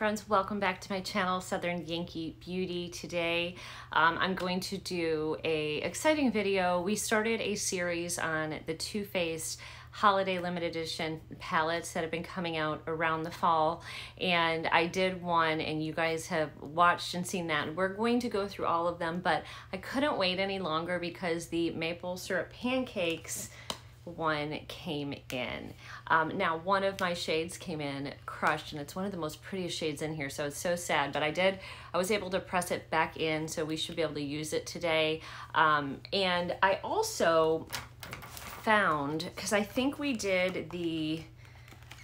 friends, welcome back to my channel, Southern Yankee Beauty. Today I'm going to do a exciting video. We started a series on the Too Faced Holiday Limited Edition palettes that have been coming out around the fall, and I did one and you guys have watched and seen that. We're going to go through all of them, but I couldn't wait any longer because the maple syrup pancakes one came in. Now one of my shades came in crushed, and it's one of the most prettiest shades in here, so it's so sad, but I was able to press it back in, so we should be able to use it today. And I also found, because I think we did the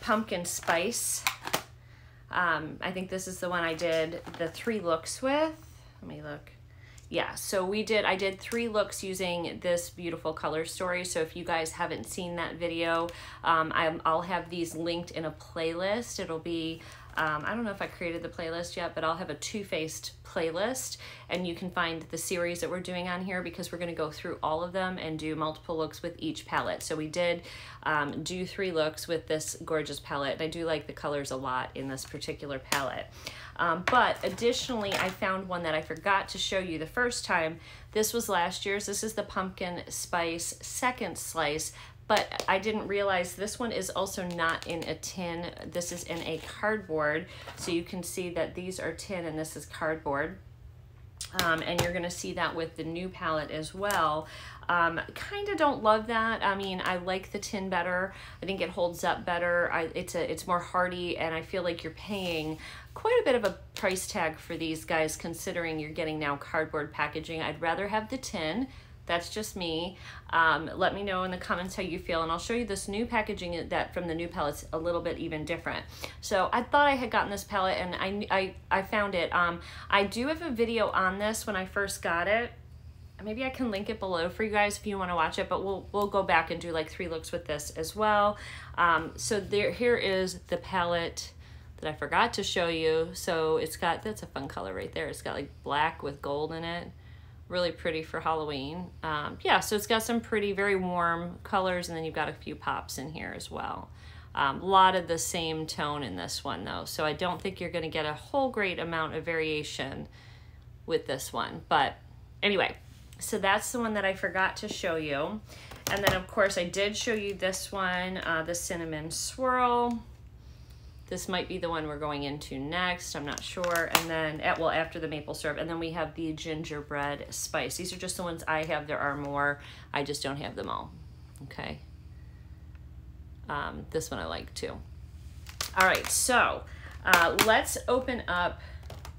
pumpkin spice, I think this is the one I did the 3 looks with. Let me look. Yeah, so I did 3 looks using this beautiful color story. So if you guys haven't seen that video, I'll have these linked in a playlist. It'll be, I don't know if I created the playlist yet, but I'll have a Too-Faced playlist, and you can find the series that we're doing on here because we're gonna go through all of them and do multiple looks with each palette. So we did do 3 looks with this gorgeous palette, and I do like the colors a lot in this particular palette. But additionally, I found one that I forgot to show you the first time. This was last year's. This is the pumpkin spice second slice, but I didn't realize this one is also not in a tin. This is in a cardboard. So you can see that these are tin and this is cardboard. And you're gonna see that with the new palette as well. Kind of don't love that. I mean, I like the tin better. I think it holds up better. It's more hardy, and I feel like you're paying quite a bit of a price tag for these guys considering you're getting now cardboard packaging. I'd rather have the tin. That's just me. Let me know in the comments how you feel, and I'll show you this new packaging that from the new palettes a little bit even different. So I thought I had gotten this palette, and I found it. I do have a video on this when I first got it. Maybe I can link it below for you guys if you want to watch it, but we'll go back and do like 3 looks with this as well. So here is the palette that I forgot to show you. So it's got, that's a fun color right there. It's got like black with gold in it. Really pretty for Halloween. Yeah, so it's got some pretty, very warm colors, and then you've got a few pops in here as well. A lot of the same tone in this one though, so I don't think you're gonna get a whole great amount of variation with this one. But anyway, so that's the one that I forgot to show you. And then of course I did show you this one, the cinnamon swirl. This might be the one we're going into next, I'm not sure. And then, well, after the maple syrup. And then we have the gingerbread spice. These are just the ones I have. There are more. I just don't have them all, okay? This one I like too. All right, so let's open up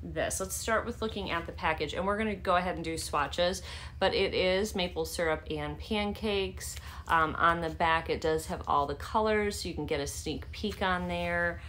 this. Let's start with looking at the package, and we're gonna go ahead and do swatches, but it is maple syrup and pancakes. On the back, it does have all the colors, so you can get a sneak peek on there.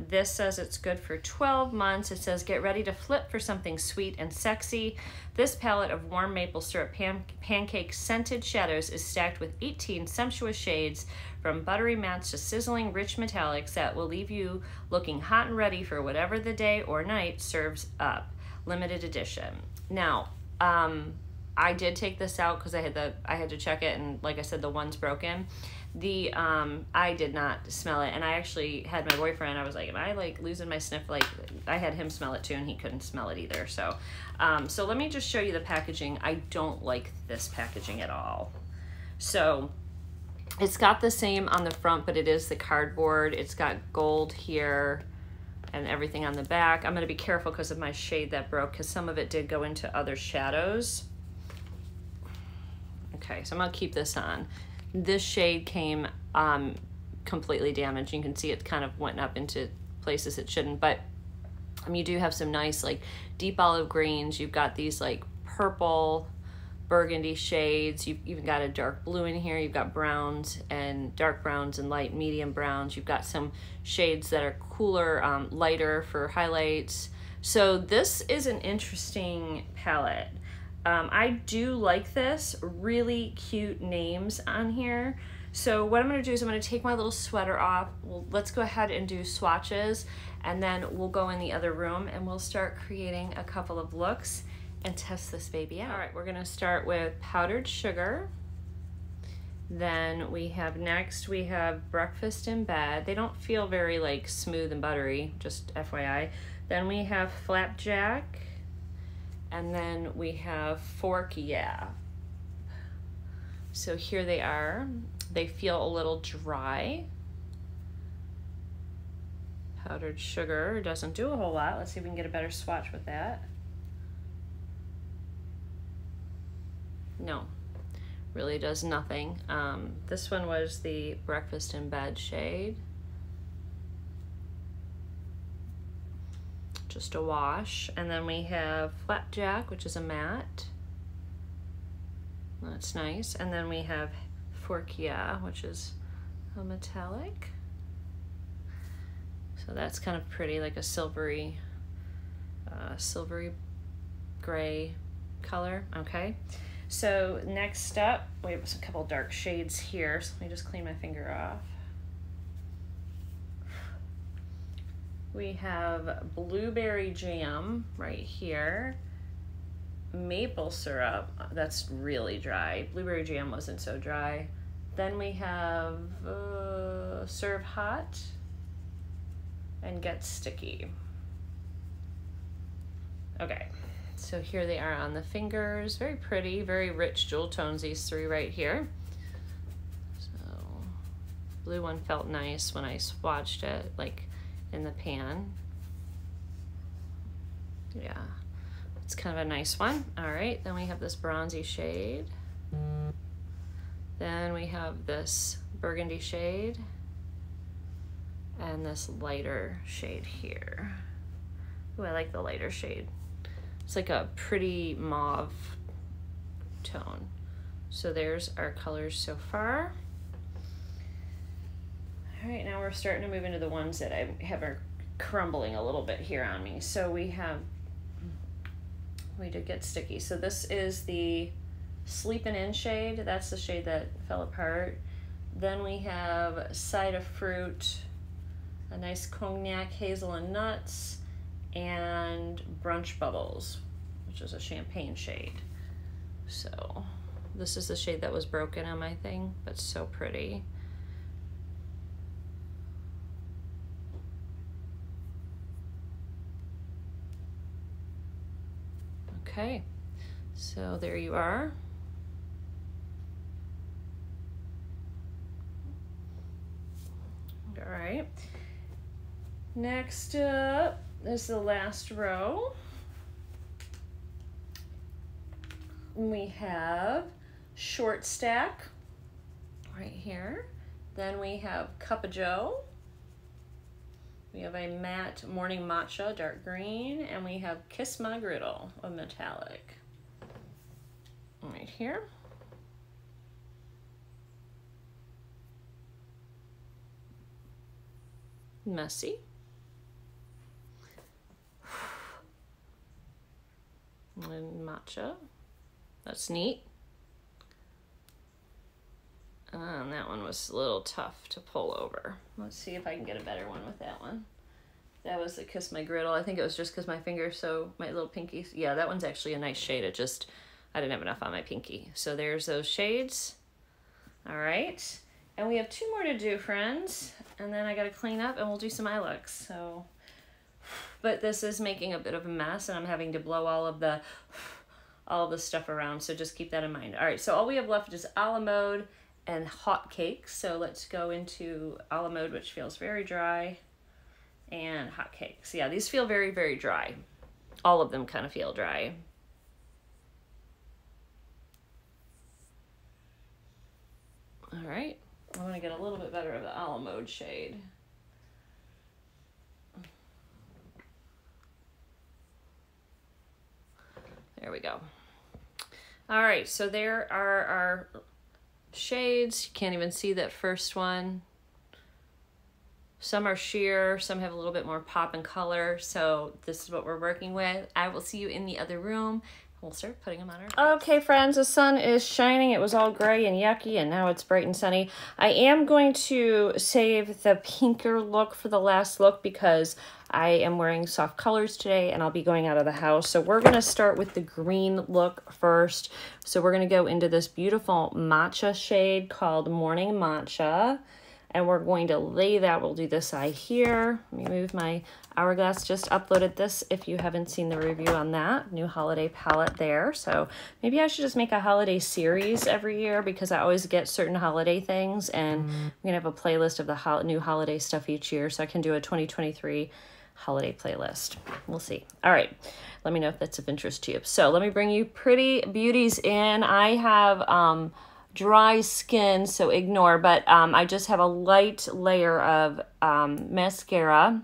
This says it's good for 12 months. It says get ready to flip for something sweet and sexy. This palette of warm maple syrup pancake scented shadows is stacked with 18 sumptuous shades from buttery mattes to sizzling rich metallics that will leave you looking hot and ready for whatever the day or night serves up. Limited edition. Now, I did take this out because I had to check it, and like I said, the one's broken. I did not smell it, and I actually had my boyfriend, I was like, am I like losing my sniff? Like, I had him smell it too, and he couldn't smell it either. So so let me just show you the packaging. I don't like this packaging at all. So it's got the same on the front, but it is the cardboard. It's got gold here and everything on the back. I'm gonna be careful because of my shade that broke, because some of it did go into other shadows. Okay, so I'm gonna keep this on. This shade came completely damaged. You can see it kind of went up into places it shouldn't, but you do have some nice like deep olive greens. You've got these like purple, burgundy shades. You've even got a dark blue in here. You've got browns and dark browns and light medium browns. You've got some shades that are cooler, lighter for highlights. So this is an interesting palette. I do like this, really cute names on here. So what I'm gonna do is I'm gonna take my little sweater off. Well, let's go ahead and do swatches, and then we'll go in the other room and we'll start creating a couple of looks and test this baby out. All right, we're gonna start with powdered sugar. Then we have next, we have breakfast in bed. They don't feel very like smooth and buttery, just FYI. Then we have flapjack, and then we have fork yeah. So here they are. They feel a little dry. Powdered sugar doesn't do a whole lot. Let's see if we can get a better swatch with that. No, really does nothing. This one was the breakfast in bed shade. Just a wash. And then we have flapjack, which is a matte. That's nice. And then we have fork yeah, which is a metallic. So that's kind of pretty, like a silvery gray color. Okay. So next up, we have a couple dark shades here. So let me just clean my finger off. We have blueberry jam right here. Maple syrup, that's really dry. Blueberry jam wasn't so dry. Then we have serve hot and get sticky. Okay, so here they are on the fingers. Very pretty, very rich jewel tones, these three right here. So blue one felt nice when I swatched it, like in the pan. Yeah, it's kind of a nice one. All right, then we have this bronzy shade. Then we have this burgundy shade and this lighter shade here. Ooh, I like the lighter shade. It's like a pretty mauve tone. So there's our colors so far. All right, now we're starting to move into the ones that I have are crumbling a little bit here on me. So we did get sticky. So this is the Sleepin' In shade. That's the shade that fell apart. Then we have Cider Fruit, a nice cognac, hazel and nuts, and Brunch Bubbles, which is a champagne shade. So this is the shade that was broken on my thing, but so pretty. Okay, so there you are. All right, next up is the last row. We have Short Stack right here. Then we have Cup of Joe. We have a matte Morning Matcha, dark green, and we have Kiss My Griddle, a metallic. Right here. Messy. And matcha. That's neat. And that one was a little tough to pull over. Let's see if I can get a better one with that one. That was the Kiss My Griddle. I think it was just because my finger's so, my little pinky. Yeah, that one's actually a nice shade. It just, I didn't have enough on my pinky. So there's those shades. All right. And we have two more to do, friends. And then I got to clean up and we'll do some eye looks. So, but this is making a bit of a mess and I'm having to blow all of the stuff around. So just keep that in mind. All right. So all we have left is a la mode and hot cakes. So let's go into a la mode, which feels very dry, and hot cakes. Yeah, these feel very, very dry. All of them kind of feel dry. All right, I want to get a little bit better of the a la mode shade. There we go. All right, so there are our shades. You can't even see that first one. Some are sheer, some have a little bit more pop and color. So this is what we're working with. I will see you in the other room we'll start putting them on our Okay, friends, the sun is shining. It was all gray and yucky, and now it's bright and sunny. I am going to save the pinker look for the last look because I am wearing soft colors today, and I'll be going out of the house. So we're going to start with the green look first. So we're going to go into this beautiful matcha shade called Morning Matcha. And we're going to lay that. We'll do this eye here. Let me move my hourglass. Just uploaded this if you haven't seen the review on that. New holiday palette there. So maybe I should just make a holiday series every year because I always get certain holiday things. And I'm going to have a playlist of the new holiday stuff each year. So I can do a 2023 holiday playlist. We'll see. All right. Let me know if that's of interest to you. So let me bring you pretty beauties in. I have... dry skin, so ignore, but I just have a light layer of mascara.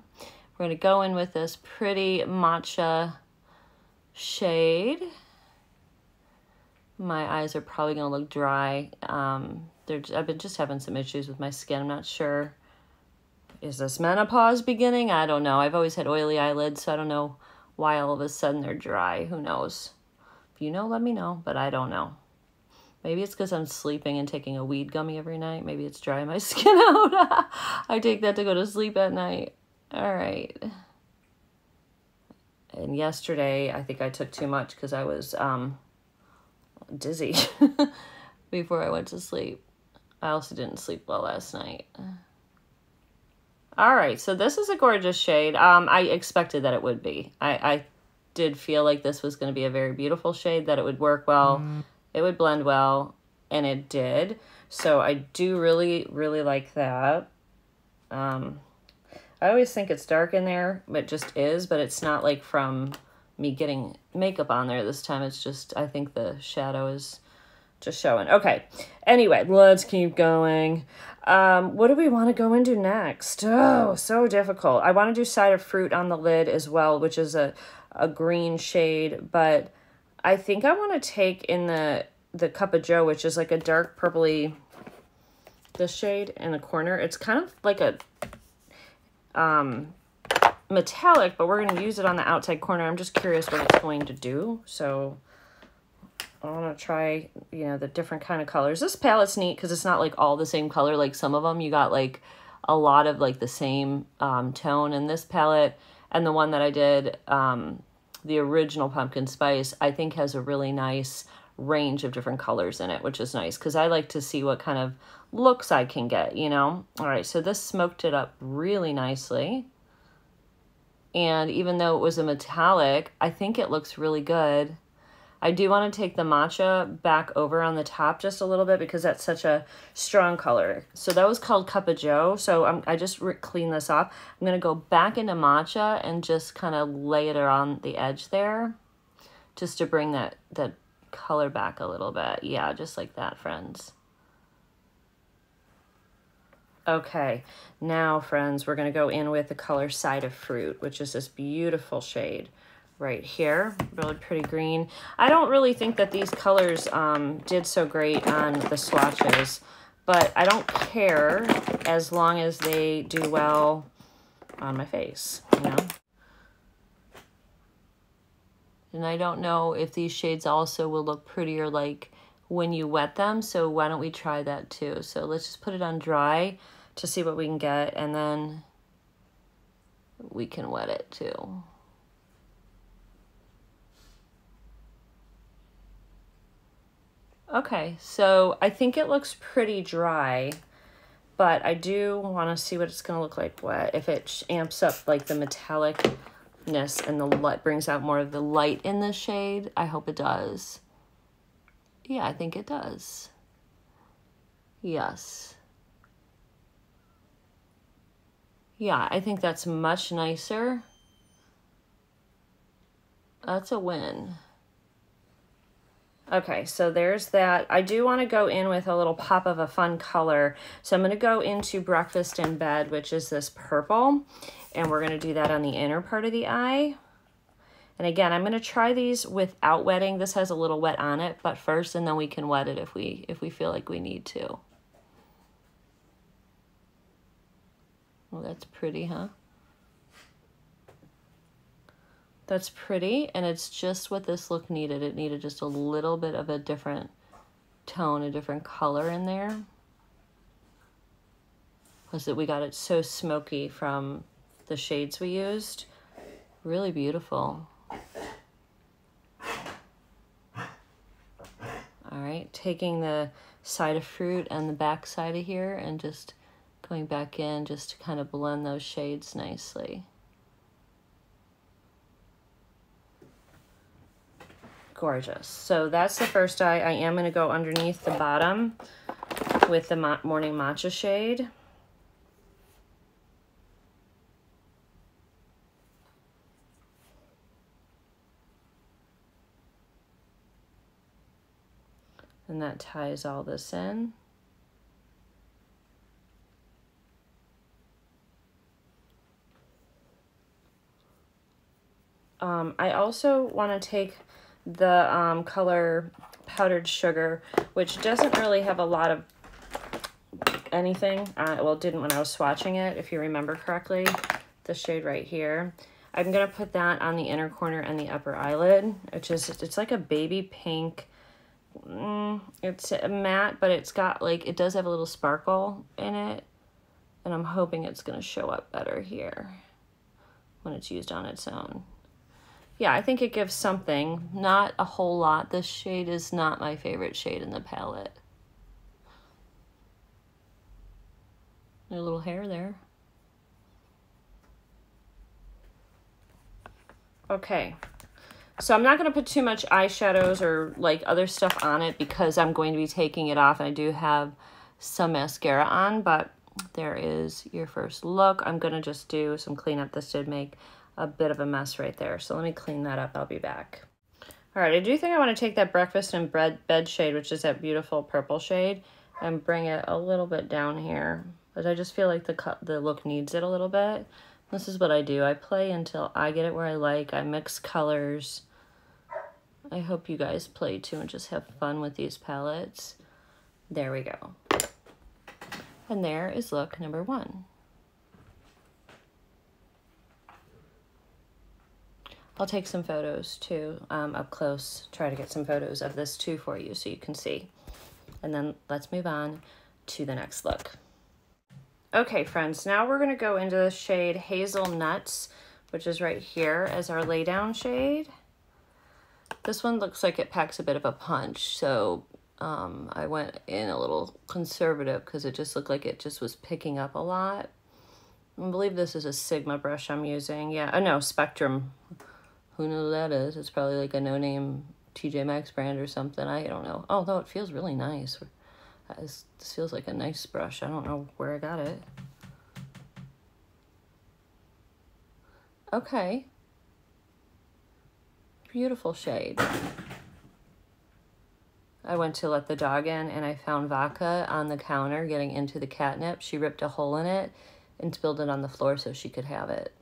We're going to go in with this pretty matcha shade. My eyes are probably going to look dry. I've been just having some issues with my skin. I'm not sure. Is this menopause beginning? I don't know. I've always had oily eyelids, so I don't know why all of a sudden they're dry. Who knows? If you know, let me know, but I don't know. Maybe it's because I'm sleeping and taking a weed gummy every night. Maybe it's drying my skin out. I take that to go to sleep at night. All right. And yesterday, I think I took too much because I was dizzy before I went to sleep. I also didn't sleep well last night. All right, so this is a gorgeous shade. I expected that it would be. I did feel like this was going to be a very beautiful shade, that it would work well. It would blend well, and it did. So I do really, really like that. I always think it's dark in there, but it just is, but it's not like from me getting makeup on there this time. It's just, I think the shadow is just showing. Okay, anyway, let's keep going. What do we want to go into next? Oh, so difficult. I want to do Side of Fruit on the lid as well, which is a green shade, but I think I want to take in the Cup of Joe, which is like a dark purpley, this shade in the corner. It's kind of like a metallic, but we're going to use it on the outside corner. I'm just curious what it's going to do. So I want to try, you know, the different kind of colors. This palette's neat because it's not like all the same color. Like some of them, you got like a lot of like the same tone in this palette. And the one that I did, the original pumpkin spice, I think has a really nice range of different colors in it, which is nice because I like to see what kind of looks I can get, you know? All right, so this smoked it up really nicely. And even though it was a metallic, I think it looks really good. I do want to take the matcha back over on the top just a little bit because that's such a strong color. So that was called Cup of Joe. So I just cleaned this off. I'm going to go back into matcha and just kind of lay it around the edge there just to bring that color back a little bit. Yeah, just like that, friends. Okay, now, friends, we're going to go in with the color Side of Fruit, which is this beautiful shade right here, really pretty green. I don't really think that these colors did so great on the swatches, but I don't care as long as they do well on my face, you know? And I don't know if these shades also will look prettier like when you wet them, so why don't we try that too? So let's just put it on dry to see what we can get, and then we can wet it too. Okay, so I think it looks pretty dry, but I do want to see what it's going to look like wet. If it amps up like the metallicness and the light, brings out more of the light in the shade. I hope it does. Yeah, I think it does. Yes. Yeah, I think that's much nicer. That's a win. Okay, so there's that. I do want to go in with a little pop of a fun color. So I'm going to go into Breakfast in Bed, which is this purple. And we're going to do that on the inner part of the eye. And again, I'm going to try these without wetting. This has a little wet on it, but first, and then we can wet it if we feel like we need to. Well, that's pretty, huh? That's pretty, and it's just what this look needed. It needed just a little bit of a different tone, a different color in there. Was that we got it so smoky from the shades we used. Really beautiful. All right, taking the side of fruit and the back side of here and just going back in just to kind of blend those shades nicely. Gorgeous. So that's the first eye. I am going to go underneath the bottom with the Morning Matcha shade. And that ties all this in. I also want to take the color Powdered Sugar, which doesn't really have a lot of anything. Well, it didn't when I was swatching it, if you remember correctly. The shade right here. I'm going to put that on the inner corner and the upper eyelid. It's like a baby pink. It's a matte, but it's got like, it does have a little sparkle in it. And I'm hoping it's going to show up better here when it's used on its own. Yeah, I think it gives something, not a whole lot. This shade is not my favorite shade in the palette. A little hair there. Okay, so I'm not going to put too much eyeshadows or like other stuff on it because I'm going to be taking it off. And I do have some mascara on, but there is your first look. I'm going to just do some cleanup. This did make a bit of a mess right there. So let me clean that up. I'll be back. All right, I do think I want to take that Breakfast in Bed shade, which is that beautiful purple shade, and bring it a little bit down here. But I just feel like the look needs it a little bit. This is what I do. I play until I get it where I like. I mix colors. I hope you guys play too and just have fun with these palettes. There we go. And there is look number 1. I'll take some photos too, up close. Try to get some photos of this too for you so you can see. And then let's move on to the next look. Okay, friends, now we're gonna go into the shade Hazelnuts, which is right here as our lay down shade. This one looks like it packs a bit of a punch, so I went in a little conservative because it just looked like it just was picking up a lot. I believe this is a Sigma brush I'm using. Yeah, oh no, Spectrum. Who knows what that is? It's probably like a no-name TJ Maxx brand or something. I don't know. Although it feels really nice. This feels like a nice brush. I don't know where I got it. Okay. Beautiful shade. I went to let the dog in and I found vodka on the counter getting into the catnip. She ripped a hole in it and spilled it on the floor so she could have it.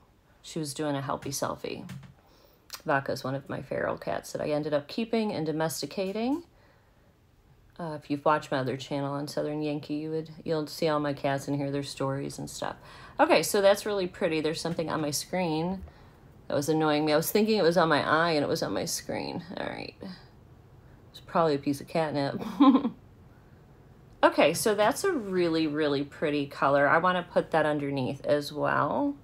She was doing a healthy selfie. Vodka is one of my feral cats that I ended up keeping and domesticating. If you've watched my other channel on Southern Yankee, you'll see all my cats and hear their stories and stuff. Okay, so that's really pretty. There's something on my screen that was annoying me. I was thinking it was on my eye and it was on my screen. All right. It's probably a piece of catnip. Okay, so that's a really, really pretty color. I want to put that underneath as well.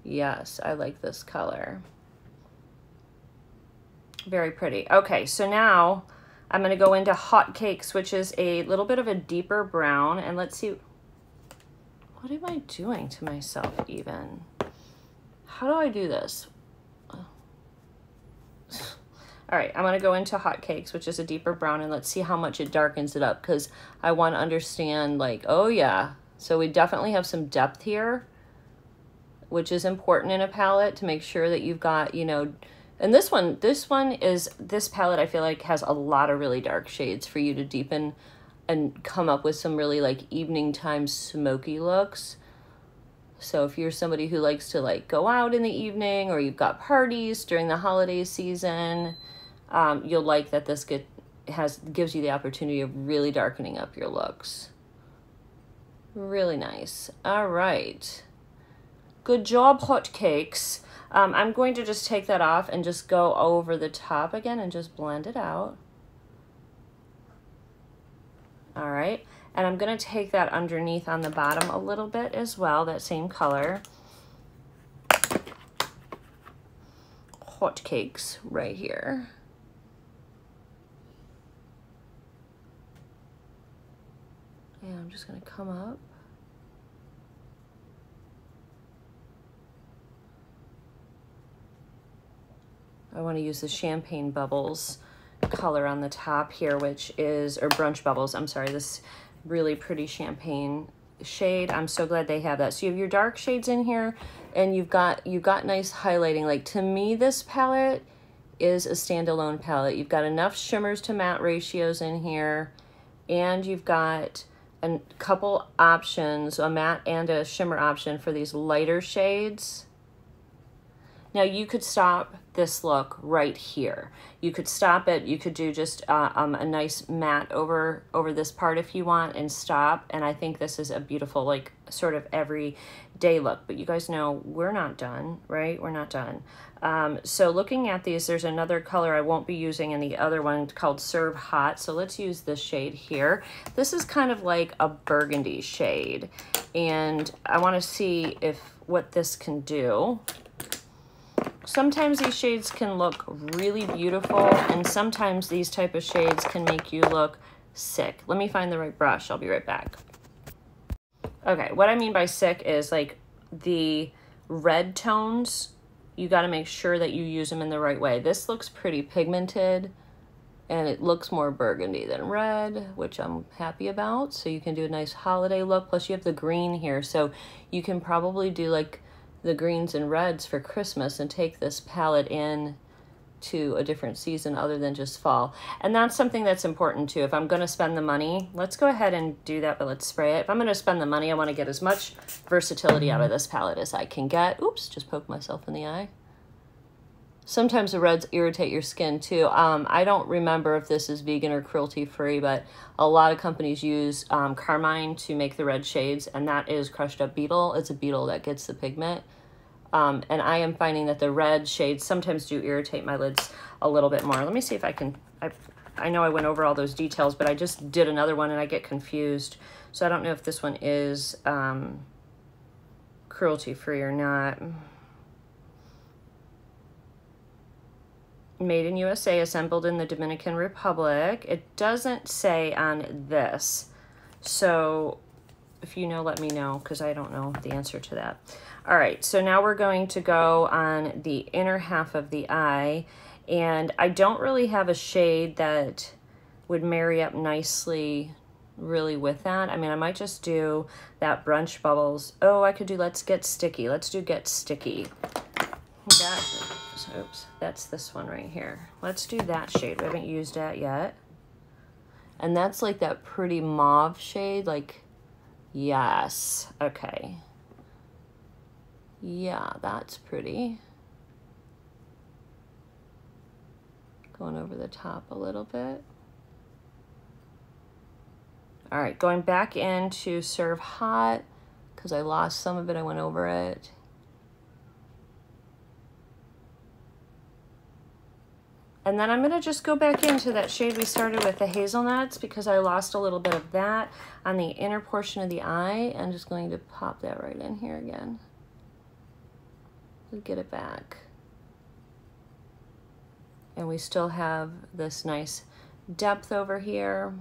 Yes, I like this color. Very pretty. Okay, so now I'm going to go into Hotcakes, which is a little bit of a deeper brown. And let's see. What am I doing to myself even? How do I do this? All right, I'm going to go into Hotcakes, which is a deeper brown, and let's see how much it darkens it up because I want to understand, like, oh yeah. So we definitely have some depth here, which is important in a palette to make sure that you've got, you know, and this palette I feel like has a lot of really dark shades for you to deepen and come up with some really like evening time smoky looks. So if you're somebody who likes to like go out in the evening or you've got parties during the holiday season, you'll like that this gives you the opportunity of really darkening up your looks. Really nice. All right. Good job, hotcakes. I'm going to just take that off and just go over the top again and just blend it out. All right. And I'm going to take that underneath on the bottom a little bit as well, that same color. Hotcakes right here. And I'm just going to come up. I want to use the Champagne Bubbles color on the top here, which is, or Brunch Bubbles, I'm sorry, this really pretty champagne shade. I'm so glad they have that. So you have your dark shades in here, and you've got nice highlighting. Like, to me, this palette is a standalone palette. You've got enough shimmers to matte ratios in here, and you've got a couple options, a matte and a shimmer option for these lighter shades. Now you could stop this look right here. You could stop it. You could do just a nice matte over this part if you want and stop. And I think this is a beautiful, like, sort of everyday look. But you guys know we're not done, right? We're not done. So looking at these, there's another color I won't be using in the other one called Serve Hot. So let's use this shade here. This is kind of like a burgundy shade. And I want to see what this can do. Sometimes these shades can look really beautiful, and sometimes these type of shades can make you look sick. Let me find the right brush. I'll be right back. Okay, what I mean by sick is, like, the red tones, you got to make sure that you use them in the right way. This looks pretty pigmented, and it looks more burgundy than red, which I'm happy about. So you can do a nice holiday look. Plus you have the green here, so you can probably do, like, the greens and reds for Christmas and take this palette in to a different season other than just fall. And that's something that's important too. If I'm going to spend the money, let's go ahead and do that, but let's spray it. If I'm going to spend the money, I want to get as much versatility out of this palette as I can get. Oops, just poked myself in the eye. Sometimes the reds irritate your skin too. I don't remember if this is vegan or cruelty-free, but a lot of companies use carmine to make the red shades, and that is crushed up beetle. It's a beetle that gets the pigment. And I am finding that the red shades sometimes do irritate my lids a little bit more. Let me see if I can, I know I went over all those details, but I just did another one and I get confused. So I don't know if this one is cruelty-free or not. Made in USA, assembled in the Dominican Republic. It doesn't say on this. So if you know, let me know, because I don't know the answer to that. All right, so now we're going to go on the inner half of the eye, and I don't really have a shade that would marry up nicely really with that. I mean, I might just do that Brunch Bubbles. Oh, I could do Let's Get Sticky. Let's do Get Sticky. Oops, that's this one right here. Let's do that shade. We haven't used that yet. And that's like that pretty mauve shade, like, yes, okay. Yeah, that's pretty. Going over the top a little bit. All right, going back into Serve Hot, because I lost some of it, I went over it. And then I'm gonna just go back into that shade we started with, the hazelnuts, because I lost a little bit of that on the inner portion of the eye. I'm just going to pop that right in here again. We'll get it back. And we still have this nice depth over here.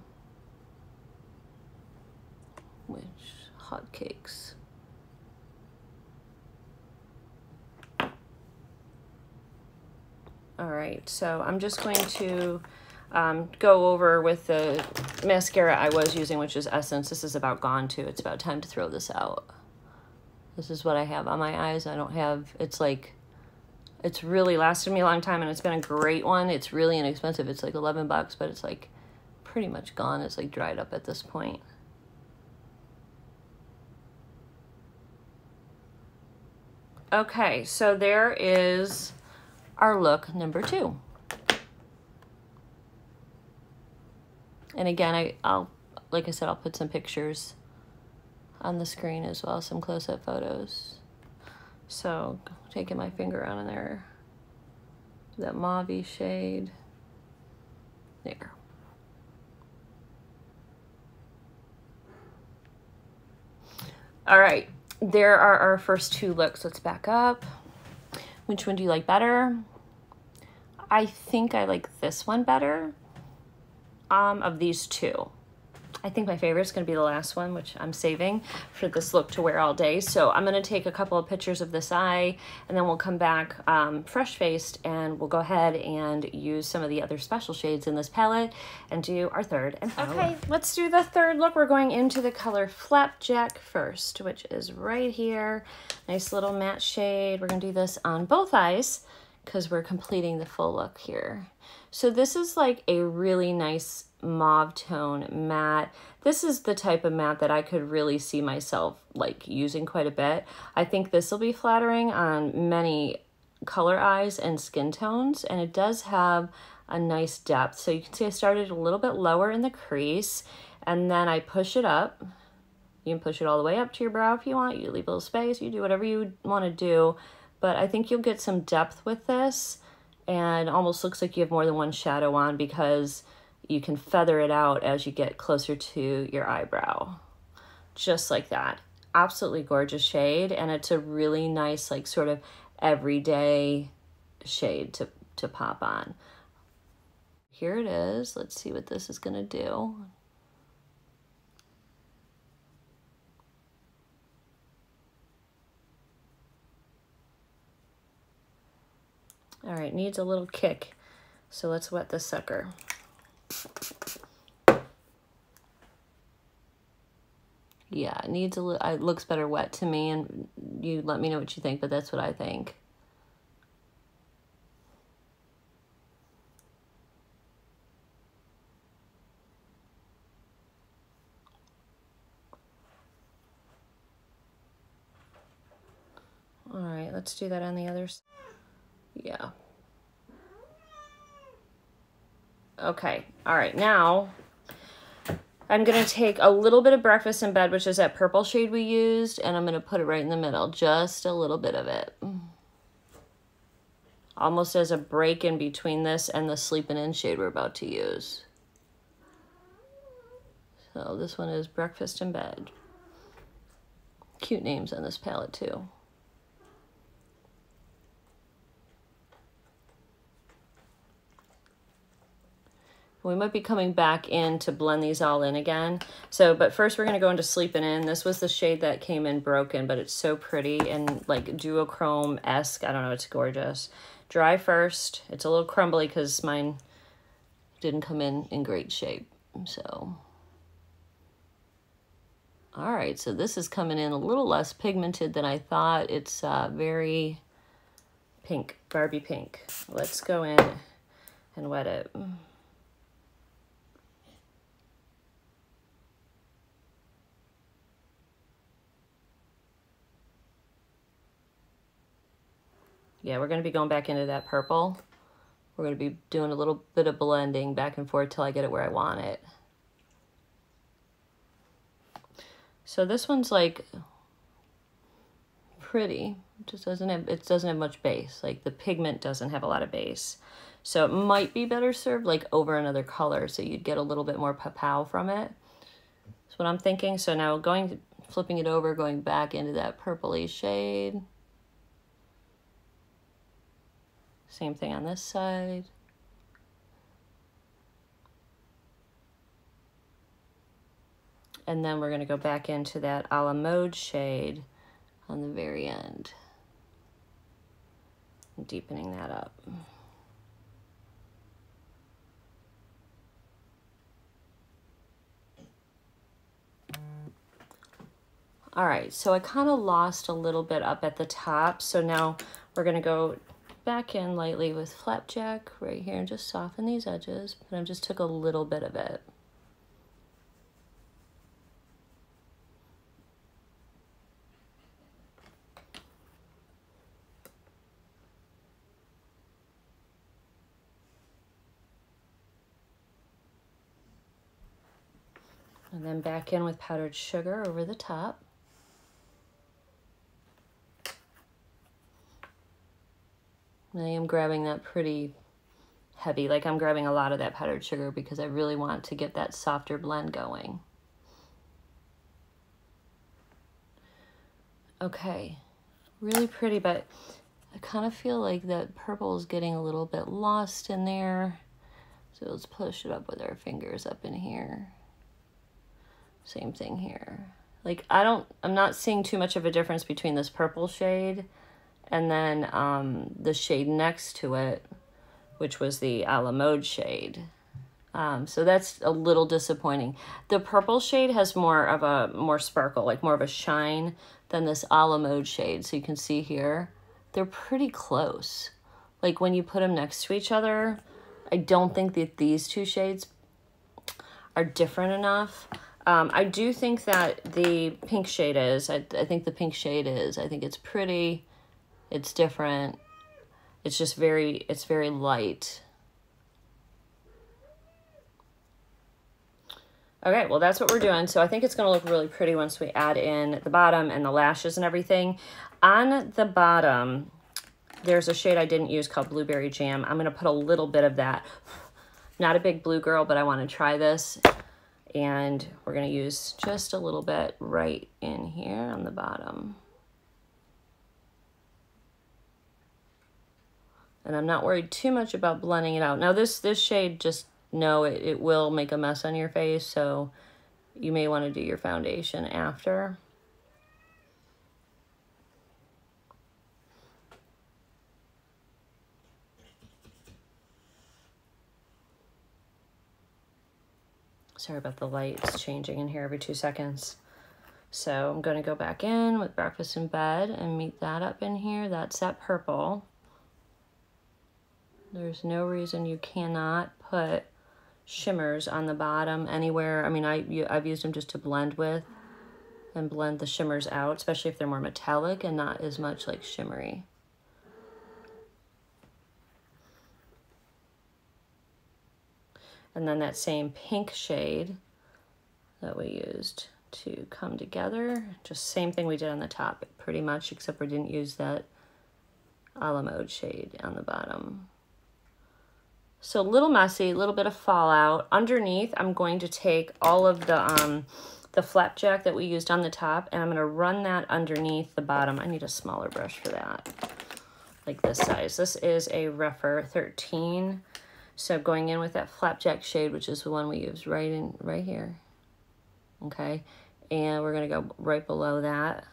Which, hotcakes. All right, so I'm just going to go over with the mascara I was using, which is Essence. This is about gone too. It's about time to throw this out. This is what I have on my eyes. I don't have, it's like, it's really lasted me a long time, and it's been a great one. It's really inexpensive. It's like 11 bucks, but it's like pretty much gone. It's like dried up at this point. Okay, so there is our look number 2. And again, I'll like I said, I'll put some pictures on the screen as well, some close-up photos. So taking my finger on in there, that mauve-y shade, there. All right, there are our first two looks. Let's back up. Which one do you like better? I think I like this one better of these two. I think my favorite is going to be the last one, which I'm saving for this look to wear all day. So I'm going to take a couple of pictures of this eye, and then we'll come back fresh-faced, and we'll go ahead and use some of the other special shades in this palette and do our third and final look. Let's do the third look. We're going into the color Flapjack first, which is right here. Nice little matte shade. We're going to do this on both eyes because we're completing the full look here. So this is like a really nice mauve tone matte. This is the type of matte that I could really see myself like using quite a bit. I think this will be flattering on many color eyes and skin tones, and it does have a nice depth. So you can see I started a little bit lower in the crease, and then I push it up. You can push it all the way up to your brow if you want. You leave a little space. You do whatever you want to do, but I think you'll get some depth with this, and almost looks like you have more than one shadow on because you can feather it out as you get closer to your eyebrow. Just like that. Absolutely gorgeous shade, and it's a really nice, like, sort of everyday shade to pop on. Here it is. Let's see what this is gonna do. All right, needs a little kick. So let's wet this sucker. Yeah, it needs a little, it looks better wet to me, and you let me know what you think, but that's what I think. All right, let's do that on the other side. Yeah. Okay, all right, now I'm gonna take a little bit of Breakfast in Bed, which is that purple shade we used, and I'm gonna put it right in the middle, just a little bit of it. Almost as a break in between this and the Sleeping In shade we're about to use. So this one is Breakfast in Bed. Cute names on this palette too. We might be coming back in to blend these all in again. So, but first we're gonna go into Sleeping In. This was the shade that came in Broken, but it's so pretty and like duochrome-esque. I don't know, it's gorgeous. Dry first. It's a little crumbly because mine didn't come in great shape, so. All right, so this is coming in a little less pigmented than I thought. It's very pink, Barbie pink. Let's go in and wet it. Yeah, we're going to be going back into that purple. We're going to be doing a little bit of blending back and forth till I get it where I want it. So this one's like pretty. It doesn't have much base. Like the pigment doesn't have a lot of base. So it might be better served like over another color, so you'd get a little bit more pow from it. That's what I'm thinking. So now flipping it over, going back into that purpley shade. Same thing on this side. And then we're going to go back into that a la mode shade on the very end. Deepening that up. All right, so I kind of lost a little bit up at the top. So now we're going to go back in lightly with Flapjack right here and just soften these edges, but I just took a little bit of it. And then back in with powdered sugar over the top. I am grabbing that pretty heavy, like I'm grabbing a lot of that powdered sugar because I really want to get that softer blend going. Okay, really pretty, but I kind of feel like that purple is getting a little bit lost in there. So let's push it up with our fingers up in here. Same thing here. Like I'm not seeing too much of a difference between this purple shade and then the shade next to it, which was the a la mode shade. So that's a little disappointing. The purple shade has more sparkle, like more of a shine than this a la mode shade. So you can see here, they're pretty close. Like when you put them next to each other, I don't think that these two shades are different enough. I do think that the pink shade is. I think the pink shade is. I think it's pretty. It's different. It's just very light. Okay, well, that's what we're doing. So I think it's going to look really pretty once we add in the bottom and the lashes and everything. On the bottom, there's a shade I didn't use called Blueberry Jam. I'm going to put a little bit of that. Not a big blue girl, but I want to try this. And we're going to use just a little bit right in here on the bottom. And I'm not worried too much about blending it out. Now this shade, just know it will make a mess on your face, so you may want to do your foundation after. Sorry about the light, it's changing in here every 2 seconds. So I'm going to go back in with Breakfast in Bed and meet that up in here. That's that purple. There's no reason you cannot put shimmers on the bottom anywhere. I mean, I've used them just to blend with and blend the shimmers out, especially if they're more metallic and not as much like shimmery. And then that same pink shade that we used to come together, just same thing we did on the top pretty much, except we didn't use that a la mode shade on the bottom. So a little messy, a little bit of fallout. Underneath, I'm going to take all of the flapjack that we used on the top, and I'm going to run that underneath the bottom. I need a smaller brush for that, like this size. This is a rougher 13. So going in with that flapjack shade, which is the one we used right here. Okay, and we're going to go right below that.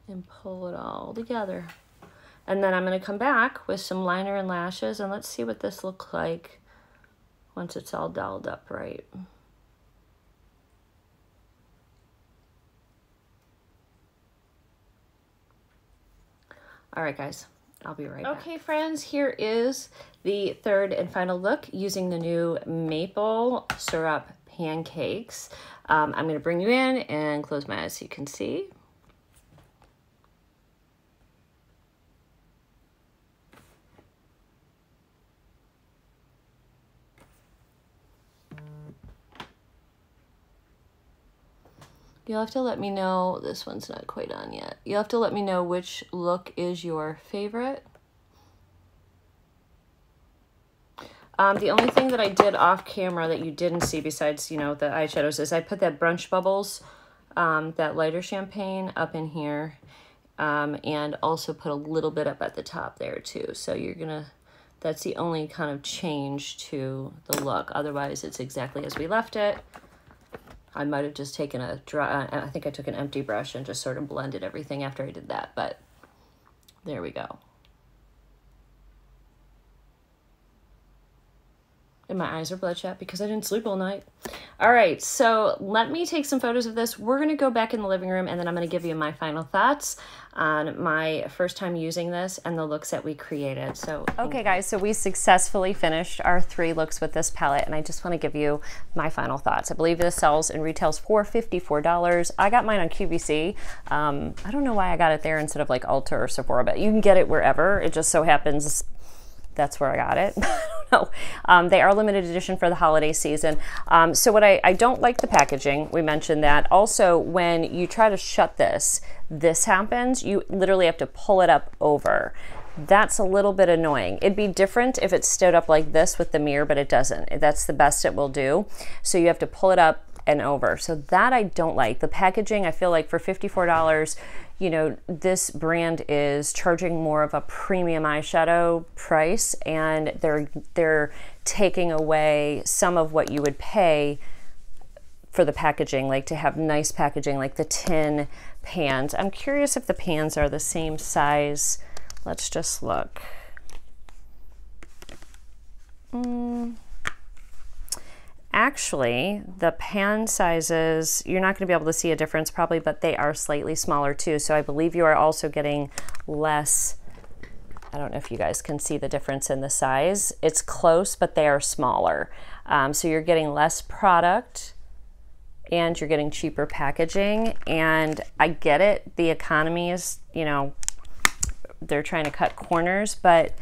And pull it all together. And then I'm going to come back with some liner and lashes, and let's see what this looks like once it's all dolled up right. All right, guys, I'll be right back. Okay, friends, here is the third and final look using the new maple syrup pancakes. I'm going to bring you in and close my eyes so you can see. You'll have to let me know, this one's not quite on yet. You'll have to let me know which look is your favorite. The only thing that I did off camera that you didn't see besides, you know, the eyeshadows is I put that Brunch Bubbles, that lighter champagne up in here, and also put a little bit up at the top there too. So you're gonna, that's the only kind of change to the look. Otherwise, it's exactly as we left it. I might have just taken a dry, I think I took an empty brush and just sort of blended everything after I did that, but there we go. And my eyes are bloodshot because I didn't sleep all night. All right, so let me take some photos of this. We're gonna go back in the living room and then I'm gonna give you my final thoughts on my first time using this and the looks that we created. So, okay guys, so we successfully finished our 3 looks with this palette and I just wanna give you my final thoughts. I believe this sells and retails for $54. I got mine on QVC. I don't know why I got it there instead of like Ulta or Sephora, but you can get it wherever. It just so happens that's where I got it. So they are limited edition for the holiday season. So what I don't like the packaging. We mentioned that. Also, when you try to shut this happens. You literally have to pull it up over. That's a little bit annoying. It'd be different if it stood up like this with the mirror, but it doesn't. That's the best it will do. So you have to pull it up and over. So that I don't like. The packaging, I feel like for $54, you know, this brand is charging more of a premium eyeshadow price, and they're taking away some of what you would pay for the packaging, like to have nice packaging, like the tin pans. I'm curious if the pans are the same size. Let's just look. Actually, the pan sizes, you're not going to be able to see a difference probably, but they are slightly smaller too. So I believe you are also getting less. I don't know if you guys can see the difference in the size. It's close, but they are smaller. So you're getting less product and you're getting cheaper packaging. And I get it. The economy is, you know, they're trying to cut corners, but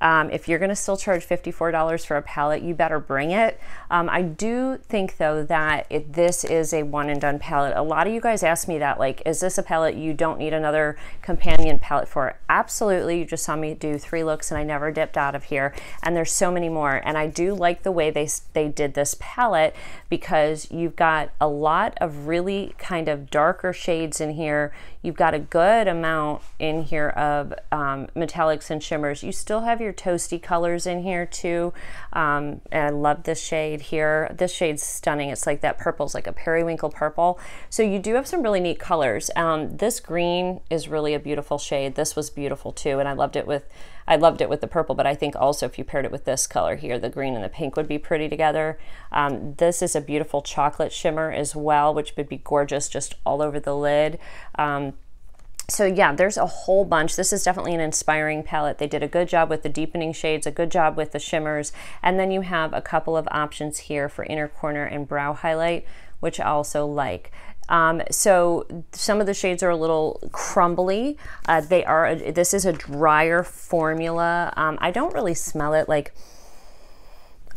if you're going to still charge $54 for a palette, you better bring it. I do think though that this is a one and done palette. A lot of you guys ask me that, like, is this a palette you don't need another companion palette for? Absolutely. You just saw me do 3 looks and I never dipped out of here. And there's so many more. And I do like the way they did this palette, because you've got a lot of really kind of darker shades in here. You've got a good amount in here of metallics and shimmers. You still have your toasty colors in here too. And I love this shade here. This shade's stunning. It's like that purple's like a periwinkle purple. So you do have some really neat colors. This green is really a beautiful shade. This was beautiful too, and I loved it with the purple, but I think also if you paired it with this color here, the green and the pink would be pretty together. This is a beautiful chocolate shimmer as well, which would be gorgeous just all over the lid. So yeah, there's a whole bunch. This is definitely an inspiring palette. They did a good job with the deepening shades, a good job with the shimmers, and then you have a couple of options here for inner corner and brow highlight, which I also like. So some of the shades are a little crumbly. This is a drier formula. I don't really smell it like,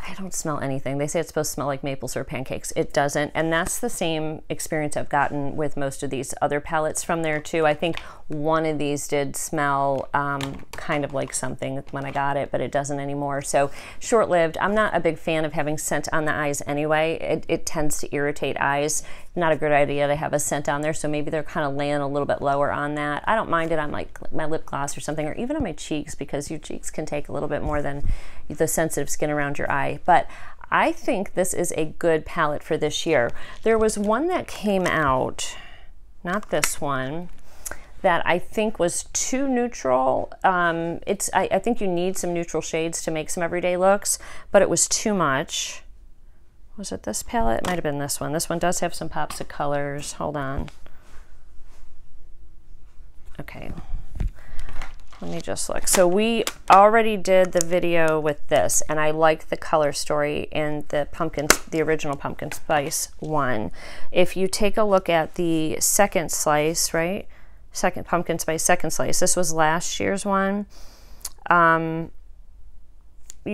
I don't smell anything. They say it's supposed to smell like maple syrup pancakes. It doesn't. And that's the same experience I've gotten with most of these other palettes from there too. I think one of these did smell kind of like something when I got it, but it doesn't anymore. So short-lived. I'm not a big fan of having scent on the eyes anyway. It tends to irritate eyes. Not a good idea to have a scent on there. So maybe they're kind of laying a little bit lower on that. I don't mind it on like my lip gloss or something, or even on my cheeks, because your cheeks can take a little bit more than the sensitive skin around your eye. But I think this is a good palette for this year. There was one that came out, not this one, that I think was too neutral. I think you need some neutral shades to make some everyday looks, but it was too much. Was it this palette? It might have been this one. This one does have some pops of colors. Hold on. Okay. Let me just look. So we already did the video with this, and I like the color story in the original pumpkin spice one. If you take a look at the second slice, right? Second pumpkin spice, second slice. This was last year's one. You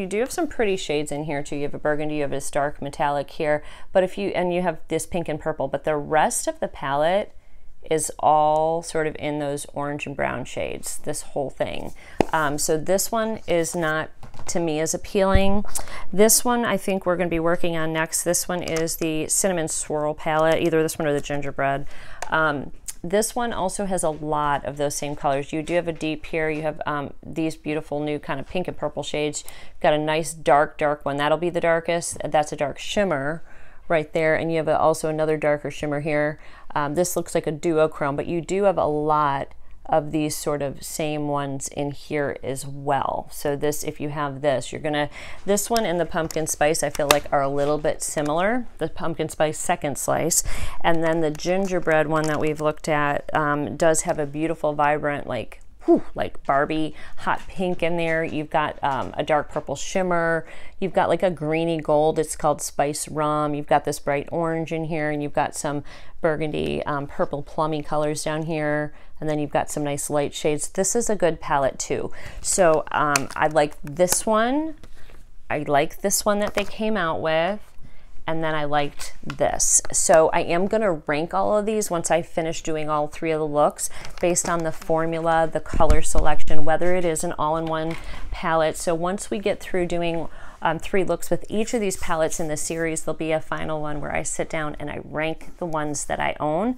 do have some pretty shades in here too. You have a burgundy, you have this dark metallic here, but you have this pink and purple, but the rest of the palette is all sort of in those orange and brown shades, this whole thing. So this one is not, to me, as appealing. This one I think we're going to be working on next. This one is the Cinnamon Swirl palette, either this one or the Gingerbread. This one also has a lot of those same colors. You do have a deep here. You have these beautiful new kind of pink and purple shades. You've got a nice dark one. That'll be the darkest. That's a dark shimmer right there. And you have also another darker shimmer here. This looks like a duochrome, but you do have a lot of these sort of same ones in here as well. So this, if you have this, this one and the pumpkin spice I feel like are a little bit similar, the pumpkin spice second slice. And then the gingerbread one that we've looked at does have a beautiful vibrant like Barbie hot pink in there. You've got a dark purple shimmer. You've got like a greeny gold. It's called Spice Rum. You've got this bright orange in here, and you've got some burgundy, purple plummy colors down here. And then you've got some nice light shades. This is a good palette too. So I like this one. I like this one that they came out with. And then I liked this. So I am going to rank all of these once I finish doing all 3 of the looks based on the formula, the color selection, whether it is an all-in-one palette. So once we get through doing 3 looks with each of these palettes in the series, there'll be a final one where I sit down and I rank the ones that I own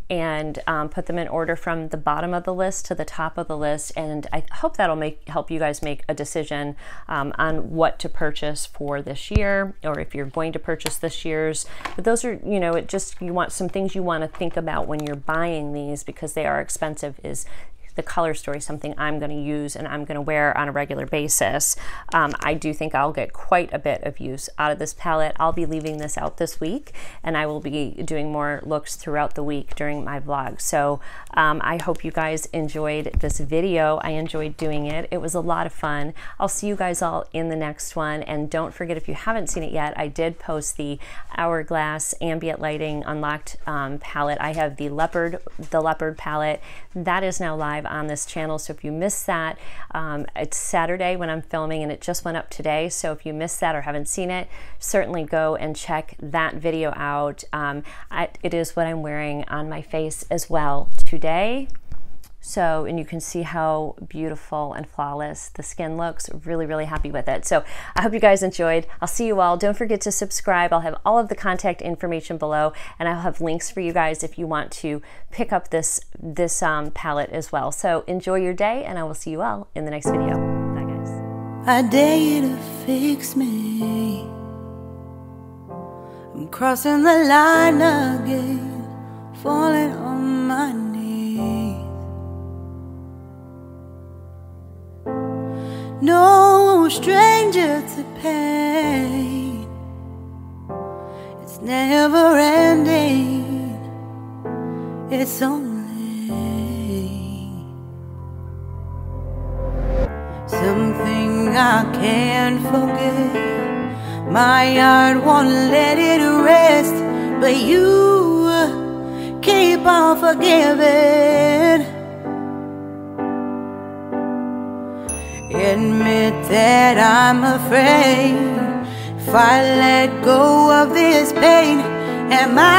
and put them in order from the bottom of the list to the top of the list. And I hope that'll help you guys make a decision on what to purchase for this year, or if you're going to purchase this year's. But those are, you know, you want some things you want to think about when you're buying these, because they are expensive, is the color story something I'm going to use and I'm going to wear on a regular basis. I do think I'll get quite a bit of use out of this palette. I'll be leaving this out this week, and I will be doing more looks throughout the week during my vlog. So I hope you guys enjoyed this video. I enjoyed doing it. It was a lot of fun. I'll see you guys all in the next one. And don't forget, if you haven't seen it yet, I did post the Hourglass Ambient Lighting Unlocked palette. I have the leopard palette. That is now live on this channel. So if you missed that, it's Saturday when I'm filming, and it just went up today. So if you missed that or haven't seen it, certainly go and check that video out. It is what I'm wearing on my face as well today. So, and you can see how beautiful and flawless the skin looks. Really, really happy with it. So I hope you guys enjoyed. I'll see you all. Don't forget to subscribe. I'll have all of the contact information below, and I'll have links for you guys if you want to pick up this palette as well. So enjoy your day, and I will see you all in the next video. Bye, guys. I dare you to fix me. I'm crossing the line again, falling on my knees. No stranger to pain, it's never ending, it's only something I can't forget. My heart won't let it rest, but you keep on forgiving. Admit that I'm afraid if I let go of this pain, am I